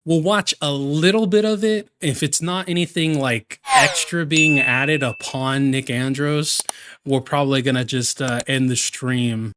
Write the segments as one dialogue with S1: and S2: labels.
S1: We'll watch a little bit of it. If it's not anything like extra being added upon Nick Andros, we're probably gonna just end the stream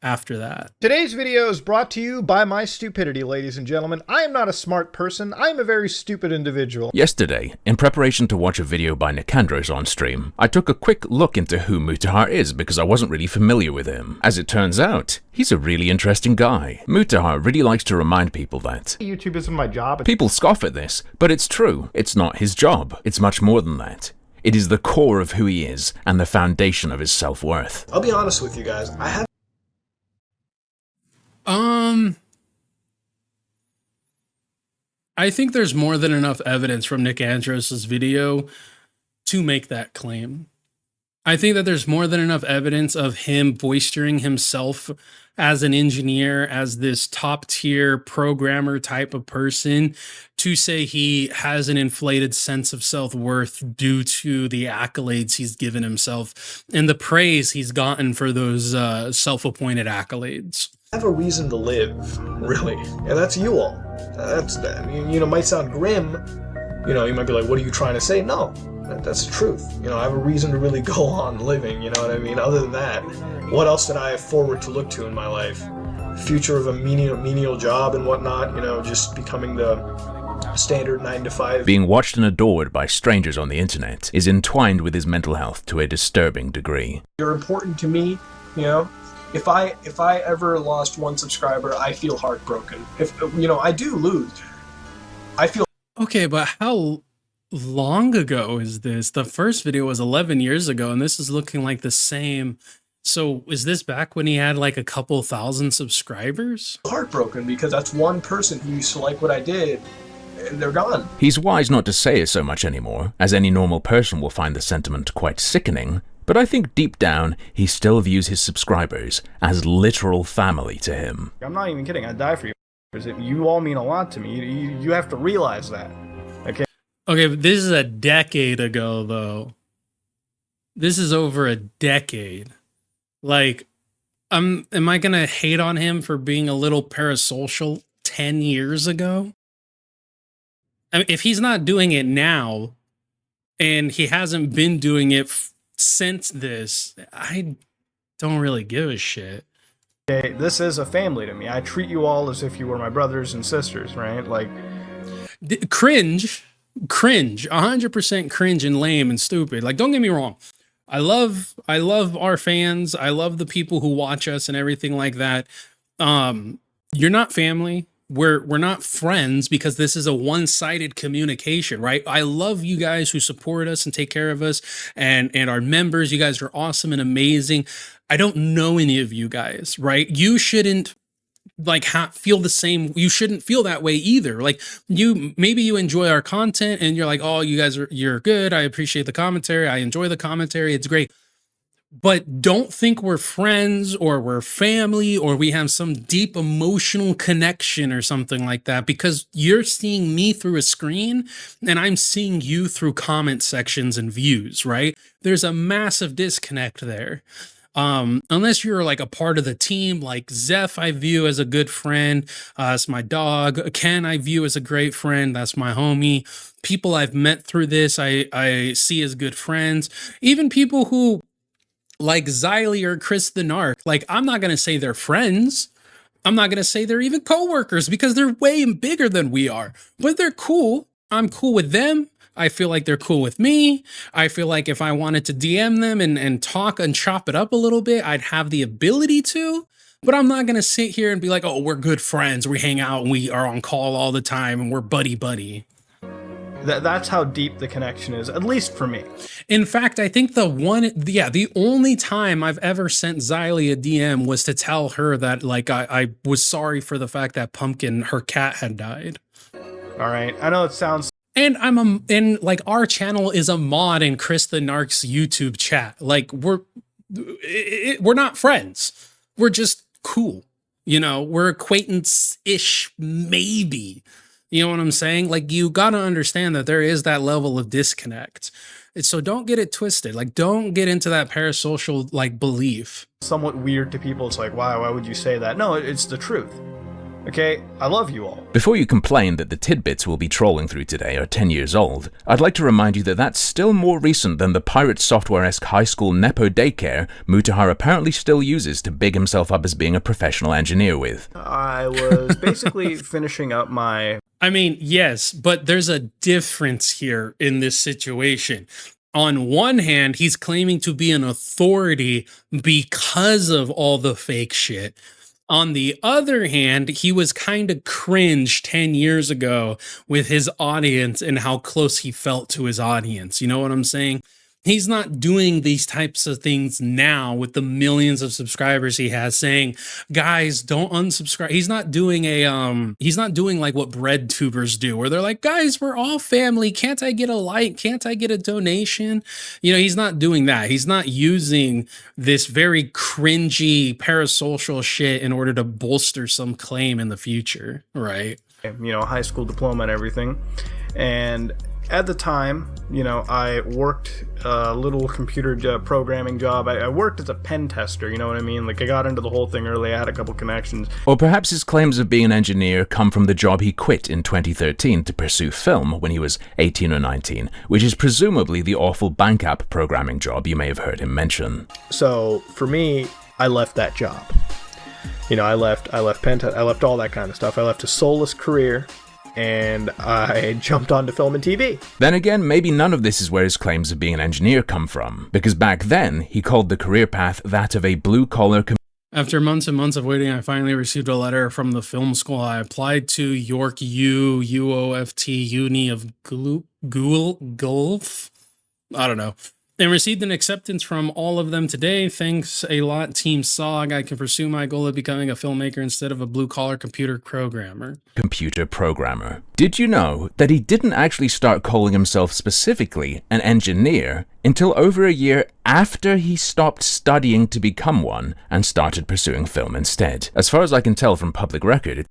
S1: after that.
S2: Today's video is brought to you by my stupidity, ladies and gentlemen. I am not a smart person. I am a very stupid individual.
S3: Yesterday, in preparation to watch a video by Nickandros on stream, I took a quick look into who Mutahar is because I wasn't really familiar with him. As it turns out, he's a really interesting guy. Mutahar really likes to remind people that
S2: YouTube isn't my job.
S3: People scoff at this, but it's true. It's not his job. It's much more than that. It is the core of who he is and the foundation of his self-worth.
S4: I'll be honest with you guys.
S1: I think there's more than enough evidence from Nick Andros' video to make that claim. I think that there's more than enough evidence of him boistering himself as an engineer, as this top tier programmer type of person, to say he has an inflated sense of self-worth due to the accolades he's given himself and the praise he's gotten for those self-appointed accolades.
S4: I have a reason to live, really, and that's you all. That's, you know, might sound grim. You know, you might be like, what are you trying to say? No, that's the truth. You know, I have a reason to really go on living, you know what I mean? Other than that, what else did I have forward to look to in my life? Future of a menial job and whatnot, you know, just becoming the standard 9 to 5.
S3: Being watched and adored by strangers on the internet is entwined with his mental health to a disturbing degree.
S4: You're important to me, you know? If I ever lost one subscriber, I feel heartbroken. If, you know, I do lose, I feel...
S1: Okay, but how long ago is this? The first video was 11 years ago, and this is looking like the same. So is this back when he had like a couple thousand subscribers?
S4: Heartbroken because that's one person who used to like what I did, and they're gone.
S3: He's wise not to say it so much anymore, as any normal person will find the sentiment quite sickening. But I think deep down, he still views his subscribers as literal family to him.
S2: I'm not even kidding. I'd die for you. You all mean a lot to me. You have to realize that. Okay.
S1: Okay, but this is a decade ago, though. This is over a decade. Like, am I gonna hate on him for being a little parasocial 10 years ago? I mean, if he's not doing it now, and he hasn't been doing it since this, I don't really give a shit.
S2: Okay, this is a family to me. I treat you all as if you were my brothers and sisters, right? Like,
S1: cringe, 100% cringe and lame and stupid. Like, don't get me wrong. I love our fans. I love the people who watch us and everything like that. You're not family. We're not friends because this is a one-sided communication, right? I love you guys who support us and take care of us and our members. You guys are awesome and amazing. I don't know any of you guys, right? You shouldn't like feel the same. You shouldn't feel that way either. Like maybe you enjoy our content and you're like, oh, you're good. I appreciate the commentary. I enjoy the commentary. It's great. But don't think we're friends or we're family or we have some deep emotional connection or something like that, because you're seeing me through a screen and I'm seeing you through comment sections and views, right? There's a massive disconnect there. Unless you're like a part of the team, like Zeph, I view as a good friend. It's my dog. Ken, I view as a great friend. That's my homie. People I've met through this, I see as good friends. Even people who like Xylee or Chris the Narc, like I'm not going to say they're friends. I'm not going to say they're even coworkers because they're way bigger than we are, but they're cool. I'm cool with them. I feel like they're cool with me. I feel like if I wanted to DM them and talk and chop it up a little bit, I'd have the ability to, but I'm not going to sit here and be like, oh, we're good friends. We hang out and we are on call all the time and we're buddy.
S2: that's how deep the connection is, at least for me.
S1: In fact, I think the only time I've ever sent Xylee a DM was to tell her that like I was sorry for the fact that Pumpkin, her cat, had died.
S2: All right, I know it sounds.
S1: And like our channel is a mod in Chris the Narc's YouTube chat. Like we're not friends. We're just cool. You know, we're acquaintance-ish, maybe. You know what I'm saying? Like, you gotta understand that there is that level of disconnect. So don't get it twisted. Like, don't get into that parasocial, like, belief.
S2: Somewhat weird to people. It's like, wow, why would you say that? No, it's the truth. Okay, I love you all.
S3: Before you complain that the tidbits we'll be trawling through today are 10 years old, I'd like to remind you that that's still more recent than the pirate software-esque high school Nepo daycare Mutahar apparently still uses to big himself up as being a professional engineer with.
S5: I was basically finishing up my...
S1: I mean, yes, but there's a difference here in this situation. On one hand, he's claiming to be an authority because of all the fake shit. On the other hand, he was kind of cringe 10 years ago with his audience and how close he felt to his audience. You know what I'm saying? He's not doing these types of things now with the millions of subscribers he has, saying, guys, don't unsubscribe. He's not doing he's not doing like what bread tubers do, where they're like, guys, we're all family. Can't I get a like? Can't I get a donation? You know, he's not doing that. He's not using this very cringy parasocial shit in order to bolster some claim in the future, right?
S5: You know, high school diploma and everything. And at the time, you know, I worked a little computer programming job. I worked as a pen tester, you know what I mean? Like, I got into the whole thing early. I had a couple connections.
S3: Or perhaps his claims of being an engineer come from the job he quit in 2013 to pursue film when he was 18 or 19, which is presumably the awful bank app programming job you may have heard him mention.
S2: So for me, I left that job. You know, I left pen test, I left all that kind of stuff. I left a soulless career, and I jumped onto film and TV.
S3: Then again, maybe none of this is where his claims of being an engineer come from, because back then, he called the career path that of a blue-collar
S1: After months and months of waiting, I finally received a letter from the film school. I applied to York U, UOFT, Uni of Gulf. I don't know. And received an acceptance from all of them today. Thanks a lot, Team SOG. I can pursue my goal of becoming a filmmaker instead of a blue-collar computer programmer.
S3: Did you know that he didn't actually start calling himself specifically an engineer until over a year after he stopped studying to become one and started pursuing film instead? As far as I can tell from public record,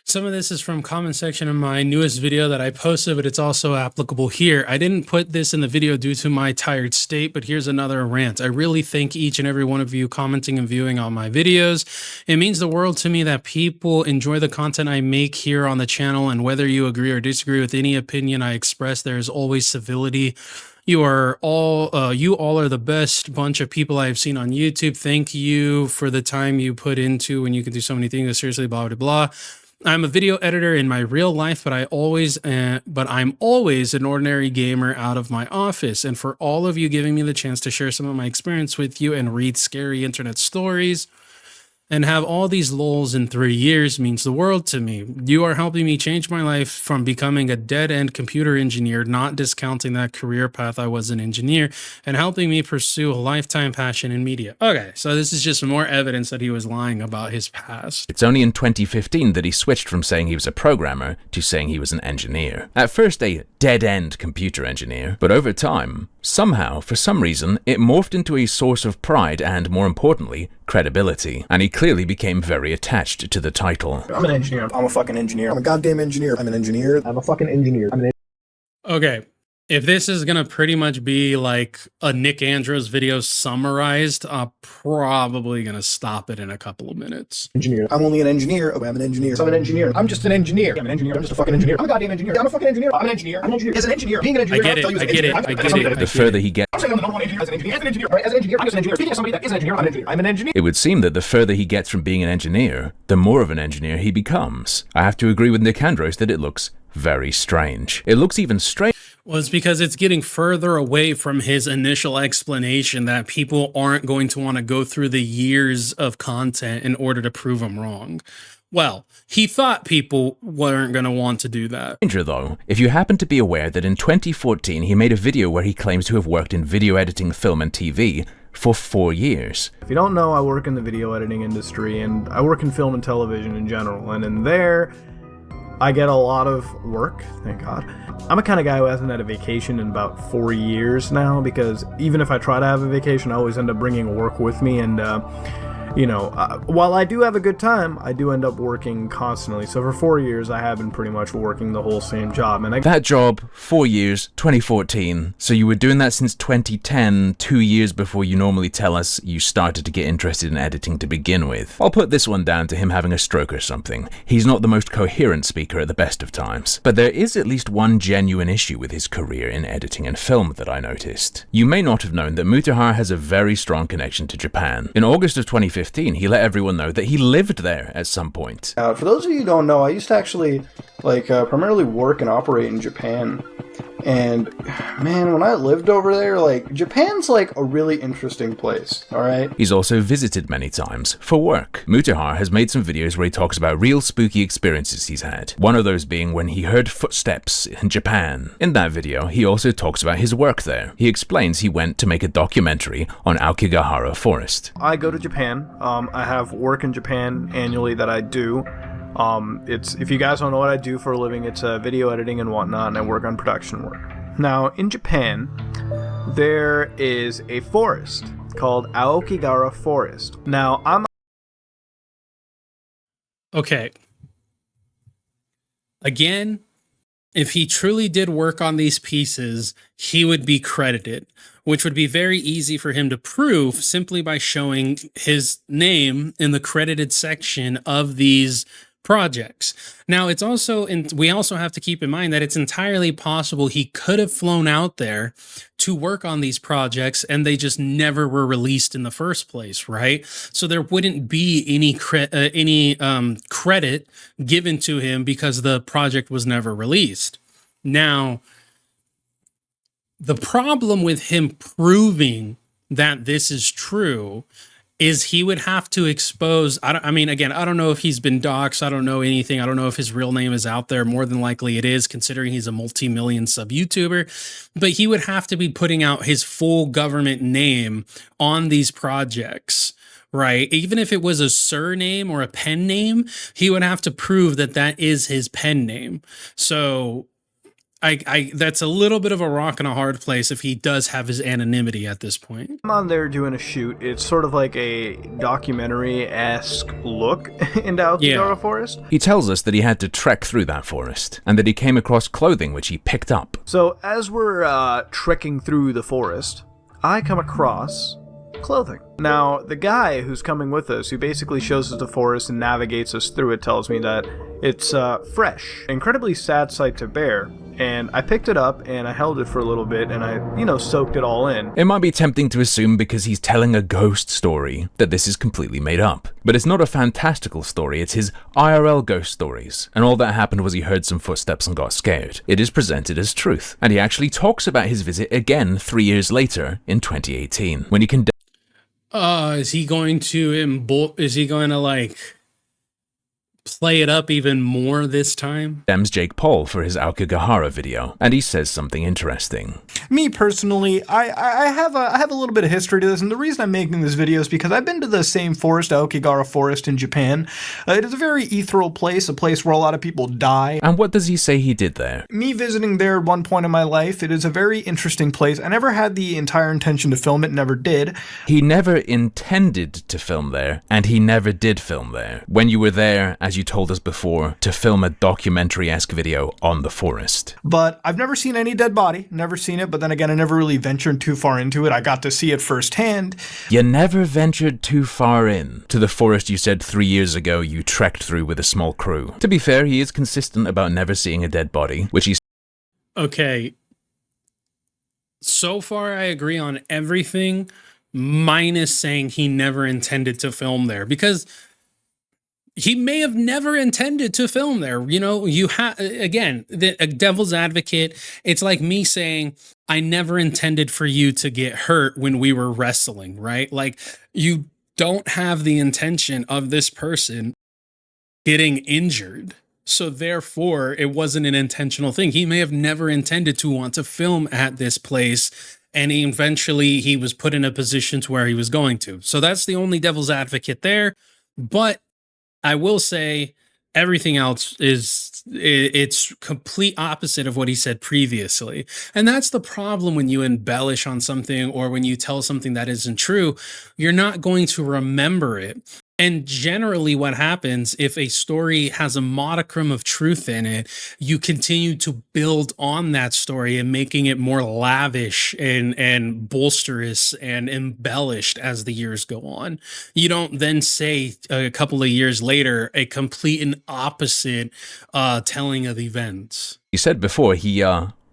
S1: Some of this is from comment section of my newest video that I posted, but it's also applicable here. I didn't put this in the video due to my tired state, but here's another rant. I really thank each and every one of you commenting and viewing on my videos. It means the world to me that people enjoy the content I make here on the channel, and whether you agree or disagree with any opinion I express, there is always civility. You all are the best bunch of people I've seen on YouTube. Thank you for the time you put into when you can do so many things. Seriously, blah, blah, blah. I'm a video editor in my real life, but I'm always an ordinary gamer out of my office. And for all of you giving me the chance to share some of my experience with you and read scary internet stories and have all these lulls in 3 years means the world to me. You are helping me change my life from becoming a dead-end computer engineer, not discounting that career path I was an engineer, and helping me pursue a lifetime passion in media. Okay, so this is just more evidence that he was lying about his past.
S3: It's only in 2015 that he switched from saying he was a programmer to saying he was an engineer. At first a dead-end computer engineer, but over time, somehow, for some reason, it morphed into a source of pride and, more importantly, credibility, and he clearly became very attached to the title.
S4: I'm an engineer. I'm a fucking engineer. I'm a goddamn engineer. I'm an engineer. I'm a fucking engineer.
S1: Okay, if this is gonna pretty much be like a Nick Andros video summarized, I'm probably gonna stop it in a couple of minutes.
S4: Engineer. I'm only an engineer. Okay, I'm an engineer. So I'm an engineer. I'm just an engineer. I'm an engineer. I'm just a fucking engineer. I'm a goddamn engineer. I'm a fucking engineer. I'm an engineer. I'm an engineer. As an engineer, being an engineer.
S1: I get it.
S3: The further he gets,
S4: I'm saying I'm the number one engineer as an engineer. As an engineer. Right? As an engineer. I'm just an engineer. Speaking of somebody that is an engineer, I'm an engineer. I'm an engineer.
S3: it would seem that the further he gets from being an engineer, the more of an engineer he becomes. I have to agree with Nickandros that it looks very strange. It looks even strange.
S1: Well, it's because it's getting further away from his initial explanation that people aren't going to want to go through the years of content in order to prove him wrong. Well, he thought people weren't going to want to do that.
S3: Stranger though, if you happen to be aware that in 2014 he made a video where he claims to have worked in video editing, film and TV for 4 years.
S5: If you don't know, I work in the video editing industry, and I work in film and television in general, and in there, I get a lot of work, thank God. I'm a kind of guy who hasn't had a vacation in about 4 years now, because even if I try to have a vacation, I always end up bringing work with me, and while I do have a good time, I do end up working constantly. So for 4 years, I have been pretty much working the whole same job. And
S3: that job, 4 years, 2014. So you were doing that since 2010, 2 years before you normally tell us you started to get interested in editing to begin with. I'll put this one down to him having a stroke or something. He's not the most coherent speaker at the best of times. But there is at least one genuine issue with his career in editing and film that I noticed. You may not have known that Mutahar has a very strong connection to Japan. In August of 2015, he let everyone know that he lived there at some point.
S5: For those of you who don't know, I used to actually primarily work and operate in Japan. And man, when I lived over there, Japan's a really interesting place, alright?
S3: He's also visited many times for work. Mutahar has made some videos where he talks about real spooky experiences he's had. One of those being when he heard footsteps in Japan. In that video, he also talks about his work there. He explains he went to make a documentary on Aokigahara Forest.
S5: I go to Japan. I have work in Japan annually that I do. If you guys don't know what I do for a living, it's video editing and whatnot, and I work on production work. Now, in Japan, there is a forest called Aokigahara Forest. Now,
S1: Okay. Again, if he truly did work on these pieces, he would be credited, which would be very easy for him to prove simply by showing his name in the credited section of these projects. Now, it's also, we also have to keep in mind that it's entirely possible he could have flown out there to work on these projects and they just never were released in the first place, right? So there wouldn't be any credit given to him because the project was never released. Now, the problem with him proving that this is true is he would have to expose, again, I don't know if he's been doxxed. I don't know anything. I don't know if his real name is out there. More than likely it is, considering he's a multi-million sub YouTuber. But he would have to be putting out his full government name on these projects, right? Even if it was a surname or a pen name, he would have to prove that that is his pen name. So that's a little bit of a rock and a hard place if he does have his anonymity at this point.
S5: I'm on there doing a shoot. It's sort of like a documentary-esque look into Aokigahara Forest.
S3: He tells us that he had to trek through that forest and that he came across clothing which he picked up.
S5: So as we're trekking through the forest, I come across clothing. Now, the guy who's coming with us, who basically shows us the forest and navigates us through it, tells me that it's fresh. Incredibly sad sight to bear. And I picked it up and I held it for a little bit and I, soaked it all in.
S3: It might be tempting to assume because he's telling a ghost story that this is completely made up. But it's not a fantastical story, it's his IRL ghost stories. And all that happened was he heard some footsteps and got scared. It is presented as truth. And he actually talks about his visit again 3 years later in 2018 when he condemned.
S1: Is he going to play it up even more this time?
S3: Condemns Jake Paul for his Aokigahara video, and he says something interesting.
S5: Me personally, I have a little bit of history to this, and the reason I'm making this video is because I've been to the same forest, Aokigahara Forest in Japan. It is a very ethereal place, a place where a lot of people die.
S3: And what does he say he did there?
S5: Me visiting there at one point in my life, it is a very interesting place. I never had the entire intention to film it, never did.
S3: He never intended to film there, and he never did film there. When you were there, as you told us before, to film a documentary-esque video on the forest.
S5: But I've never seen any dead body, never seen it, but then again, I never really ventured too far into it. I got to see it firsthand.
S3: You never ventured too far in to the forest you said 3 years ago you trekked through with a small crew. To be fair, he is consistent about never seeing a dead body, which he's...
S1: Okay. So far, I agree on everything, minus saying he never intended to film there, because he may have never intended to film there. You have, again, a devil's advocate. It's like me saying, I never intended for you to get hurt when we were wrestling, right? Like, you don't have the intention of this person getting injured. So therefore, it wasn't an intentional thing. He may have never intended to want to film at this place, and eventually he was put in a position to where he was going to. So that's the only devil's advocate there. But I will say everything else is it's complete opposite of what he said previously. And that's the problem when you embellish on something or when you tell something that isn't true, you're not going to remember it. And generally what happens if a story has a modicum of truth in it, you continue to build on that story and making it more lavish and bolsterous and embellished as the years go on. You don't then say a couple of years later a complete and opposite telling of events.
S3: He said before he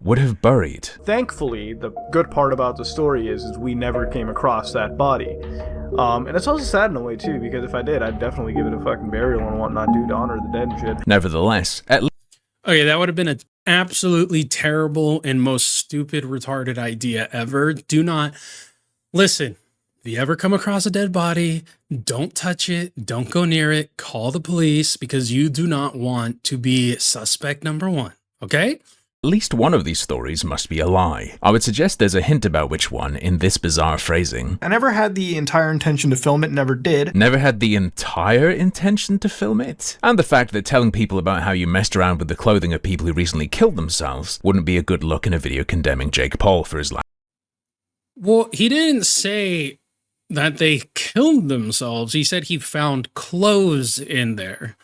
S3: would have buried.
S5: Thankfully, the good part about the story is we never came across that body. And it's also sad in a way too, because if I did, I'd definitely give it a fucking burial and whatnot, dude, to honor the dead and shit.
S3: Nevertheless, at least
S1: Okay, that would have been an absolutely terrible and most stupid, retarded idea ever. Do not listen. If you ever come across a dead body, don't touch it. Don't go near it. Call the police because you do not want to be suspect number one. Okay?
S3: at least one of these stories must be a lie. I would suggest there's a hint about which one in this bizarre phrasing.
S2: I never had the entire intention to film it, never did.
S3: Never had the entire intention to film it? And the fact that telling people about how you messed around with the clothing of people who recently killed themselves wouldn't be a good look in a video condemning Jake Paul for his lack.
S1: Well, he didn't say that they killed themselves. He said he found clothes in there.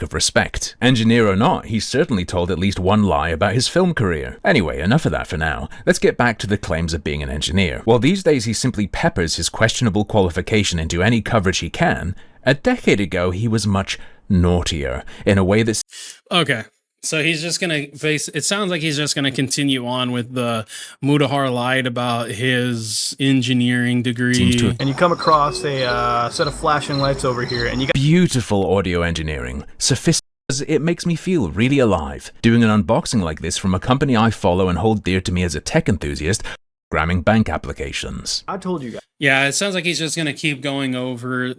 S3: Of respect. Engineer or not, he's certainly told at least one lie about his film career. Anyway, enough of that for now. Let's get back to the claims of being an engineer. While these days he simply peppers his questionable qualification into any coverage he can, a decade ago he was much naughtier, in a way that's...
S1: Okay. So he's just going to it sounds like he's just going to continue on with the Mutahar lied about his engineering degree.
S5: And you come across a set of flashing lights over here, and you got
S3: beautiful audio engineering. Sophisticated. It makes me feel really alive. Doing an unboxing like this from a company I follow and hold dear to me as a tech enthusiast, programming bank applications.
S5: I told you guys.
S1: Yeah, it sounds like he's just going to keep going over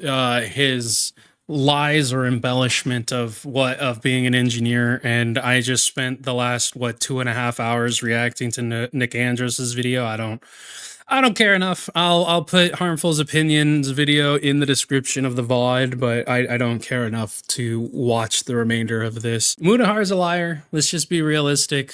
S1: his lies or embellishment of being an engineer, and I just spent the last 2.5 hours reacting to Nick Andros's video. I don't care enough. I'll put Harmful's opinions video in the description of the VOD, but I don't care enough to watch the remainder of this. Mutahar's a liar. Let's just be realistic.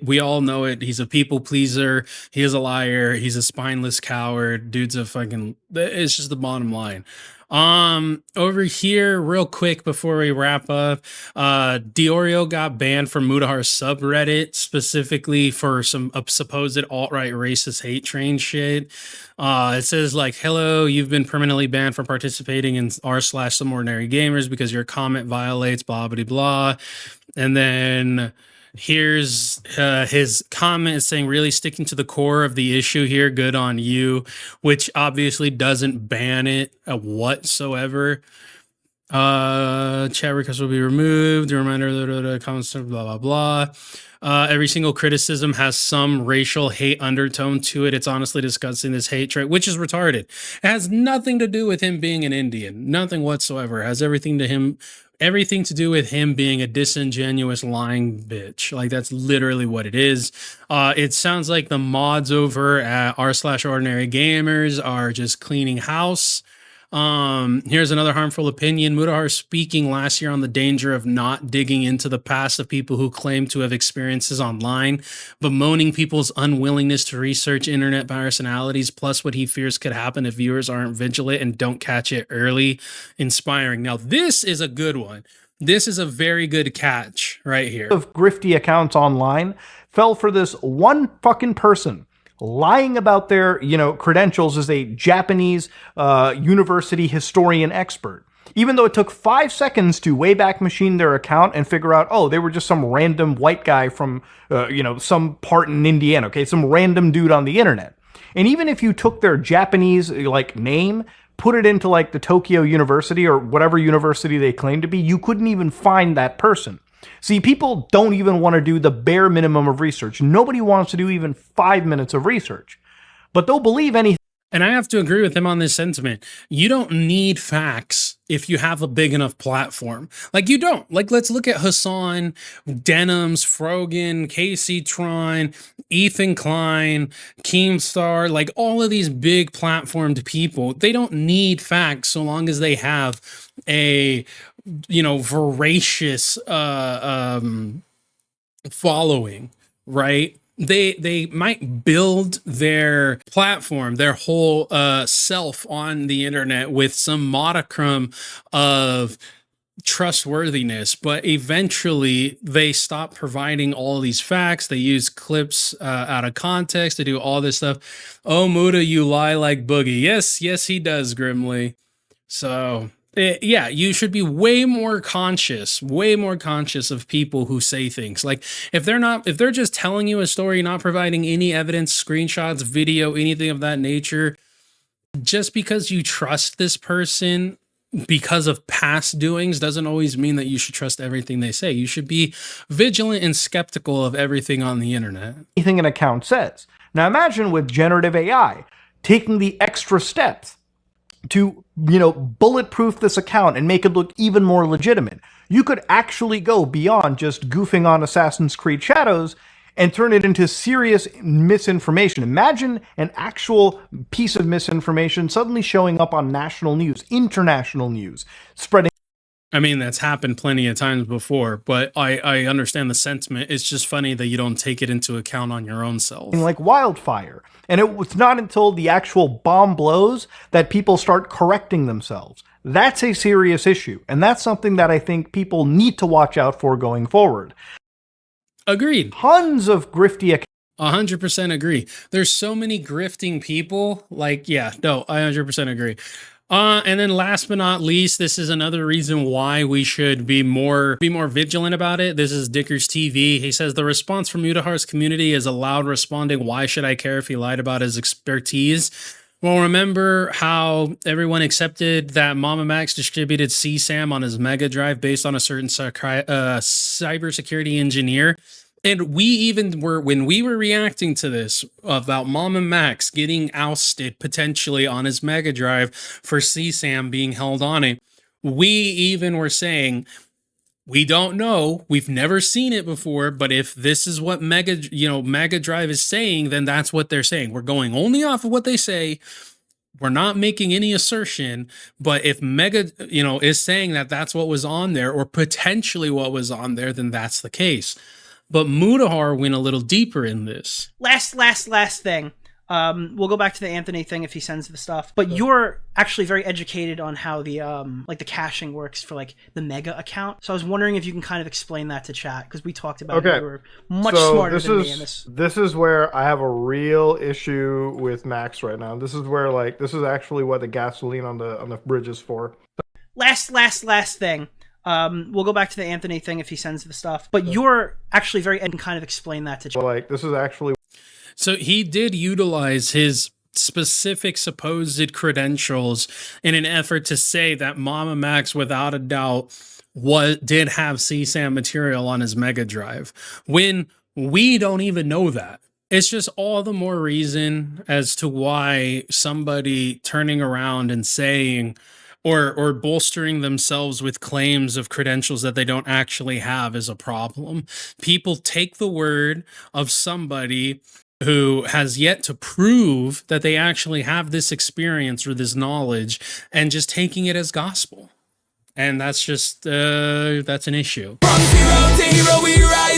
S1: We all know it. He's a people pleaser. He is a liar. He's a spineless coward. Dude's a fucking... It's just the bottom line. Over here, real quick before we wrap up, Diorio got banned from Mutahar's subreddit, specifically for some supposed alt-right racist hate train shit. It says like, hello, you've been permanently banned from participating in r/someordinarygamers because your comment violates blah, blah, blah. And then here's his comment saying, really sticking to the core of the issue here, good on you, which obviously doesn't ban it whatsoever. Chat requests will be removed. The reminder, comments, blah, blah, blah. Every single criticism has some racial hate undertone to it. It's honestly disgusting, this hate trait, which is retarded. It has nothing to do with him being an Indian. Nothing whatsoever. It has everything to do with him being a disingenuous lying bitch. Like, that's literally what it is. It sounds like the mods over at r/ordinarygamers are just cleaning house. Here's another harmful opinion. Mutahar speaking last year on the danger of not digging into the past of people who claim to have experiences online, bemoaning people's unwillingness to research internet personalities, plus what he fears could happen if viewers aren't vigilant and don't catch it early. Inspiring. Now, this is a good one. This is a very good catch right here.
S2: Of grifty accounts online fell for this one fucking person lying about their, credentials as a Japanese university historian expert. Even though it took 5 seconds to Wayback Machine their account and figure out, oh, they were just some random white guy from, some part in Indiana, okay, some random dude on the internet. And even if you took their Japanese, name, put it into, the Tokyo University or whatever university they claim to be, you couldn't even find that person. See, people don't even want to do the bare minimum of research. Nobody wants to do even 5 minutes of research. But they'll believe anything.
S1: And I have to agree with him on this sentiment. You don't need facts if you have a big enough platform. You don't. Let's look at Hassan, Denims, Frogan, Casey Tron, Ethan Klein, Keemstar, all of these big platformed people. They don't need facts so long as they have a voracious following, right? They might build their platform, their whole self on the internet with some modicum of trustworthiness, but eventually they stop providing all these facts. They use clips out of context to do all this stuff. Oh, Muta, you lie like Boogie. Yes, he does, Grimly. So yeah, you should be way more conscious of people who say things. Like if they're just telling you a story, not providing any evidence, screenshots, video, anything of that nature, just because you trust this person because of past doings doesn't always mean that you should trust everything they say. You should be vigilant and skeptical of everything on the internet.
S2: Anything an account says. Now imagine with generative AI taking the extra steps to, bulletproof this account and make it look even more legitimate. You could actually go beyond just goofing on Assassin's Creed Shadows and turn it into serious misinformation. Imagine an actual piece of misinformation suddenly showing up on national news, international news, spreading.
S1: I mean, that's happened plenty of times before, but I understand the sentiment. It's just funny that you don't take it into account on your own self.
S2: Like wildfire. And it was not until the actual bomb blows that people start correcting themselves. That's a serious issue. And that's something that I think people need to watch out for going forward.
S1: Agreed.
S2: Tons of grifty accounts.
S1: 100% agree. There's so many grifting people. Like, yeah, no, I 100% agree. And then last but not least, this is another reason why we should be more vigilant about it. This is Dickers TV. He says the response from Mutahars community is a loud responding, why should I care if he lied about his expertise? Well, remember how everyone accepted that Mama Max distributed CSAM on his Mega Drive based on a certain cybersecurity engineer? And we even were, when we were reacting to this about Mama Max getting ousted potentially on his Mega Drive for CSAM being held on it, we even were saying, we don't know, we've never seen it before, but if this is what Mega Drive is saying, then that's what they're saying. We're going only off of what they say. We're not making any assertion, but if Mega, is saying that that's what was on there or potentially what was on there, then that's the case. But Mutahar went a little deeper in this.
S6: Last thing. We'll go back to the Anthony thing if he sends the stuff. But you're actually very educated on how the the caching works for the Mega account. So I was wondering if you can kind of explain that to chat, because we talked about it. You were much smarter than me in this.
S7: This is where I have a real issue with Max right now. This is where this is actually what the gasoline on the bridge is for.
S6: Last thing. We'll go back to the Anthony thing if he sends the stuff. But you're actually very and kind of explain that to chat.
S7: This is actually.
S1: So he did utilize his specific supposed credentials in an effort to say that Mama Max, without a doubt, did have CSAM material on his Mega Drive, when we don't even know that. It's just all the more reason as to why somebody turning around and saying or bolstering themselves with claims of credentials that they don't actually have is a problem. People take the word of somebody who has yet to prove that they actually have this experience or this knowledge and just taking it as gospel. And that's just, that's an issue.
S8: From zero to hero, we rise.